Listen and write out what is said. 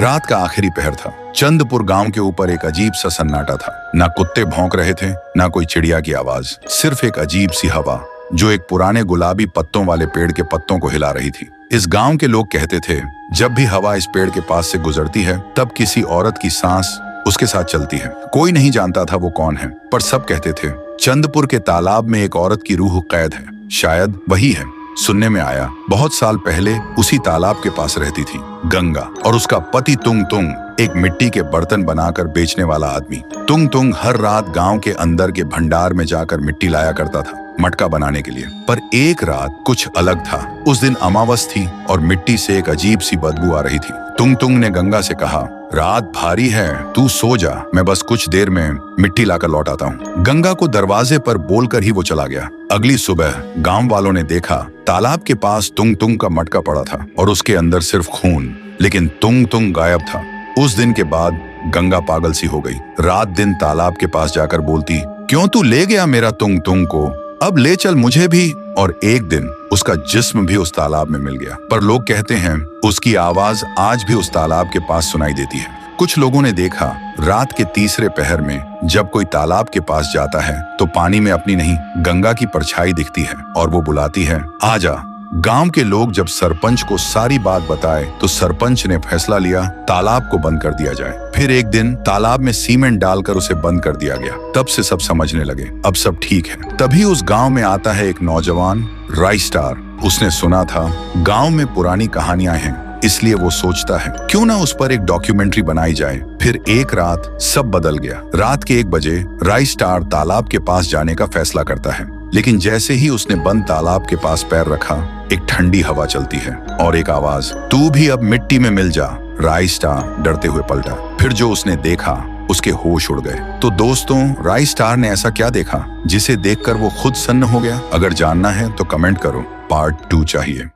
रात का आखिरी पहर था। चंदपुर गांव के ऊपर एक अजीब सा सन्नाटा था। ना कुत्ते भौंक रहे थे, ना कोई चिड़िया की आवाज, सिर्फ एक अजीब सी हवा जो एक पुराने गुलाबी पत्तों वाले पेड़ के पत्तों को हिला रही थी। इस गांव के लोग कहते थे, जब भी हवा इस पेड़ के पास से गुजरती है तब किसी औरत की सांस उसके साथ चलती है। कोई नहीं जानता था वो कौन है, पर सब कहते थे चंदपुर के तालाब में एक औरत की रूह कैद है, शायद वही है। सुनने में आया बहुत साल पहले उसी तालाब के पास रहती थी गंगा और उसका पति तुंग तुंग, एक मिट्टी के बर्तन बनाकर बेचने वाला आदमी। तुंग तुंग हर रात गांव के अंदर के भंडार में जाकर मिट्टी लाया करता था मटका बनाने के लिए। पर एक रात कुछ अलग था। उस दिन अमावस थी और मिट्टी से एक अजीब सी बदबू आ रही थी। तुंग तुंग ने गंगा से कहा, रात भारी है, तू सो जा, मैं बस कुछ देर में मिट्टी लाकर लौट आता हूँ। गंगा को दरवाजे पर बोलकर ही वो चला गया। अगली सुबह गांव वालों ने देखा तालाब के पास तुंग तुंग का मटका पड़ा था और उसके अंदर सिर्फ खून, लेकिन तुंग तुंग गायब था। उस दिन के बाद गंगा पागल सी हो गई। रात दिन तालाब के पास जाकर बोलती, क्यों तू ले गया मेरा तुंग तुंग को, अब ले चल मुझे भी। और एक दिन उसका जिस्म भी उस तालाब में मिल गया। पर लोग कहते हैं उसकी आवाज आज भी उस तालाब के पास सुनाई देती है। कुछ लोगों ने देखा रात के तीसरे पहर में जब कोई तालाब के पास जाता है तो पानी में अपनी नहीं गंगा की परछाई दिखती है और वो बुलाती है, आजा। गांव के लोग जब सरपंच को सारी बात बताए तो सरपंच ने फैसला लिया तालाब को बंद कर दिया जाए। फिर एक दिन तालाब में सीमेंट डालकर उसे बंद कर दिया गया। तब से सब समझने लगे अब सब ठीक है। तभी उस गांव में आता है एक नौजवान राइस्टार। उसने सुना था गांव में पुरानी कहानियां हैं, इसलिए वो सोचता है क्यों ना उस पर एक डॉक्यूमेंट्री बनाई जाए। फिर एक रात सब बदल गया। रात के 1 बजे राइस्टार तालाब के पास जाने का फैसला करता है, लेकिन जैसे ही उसने बंद तालाब के पास पैर रखा एक ठंडी हवा चलती है और एक आवाज, तू भी अब मिट्टी में मिल जा। राइस्टार डरते हुए पलटा। फिर जो उसने देखा उसके होश उड़ गए। तो दोस्तों, राइस्टार ने ऐसा क्या देखा जिसे देखकर वो खुद सन्न हो गया? अगर जानना है तो कमेंट करो, पार्ट 2 चाहिए।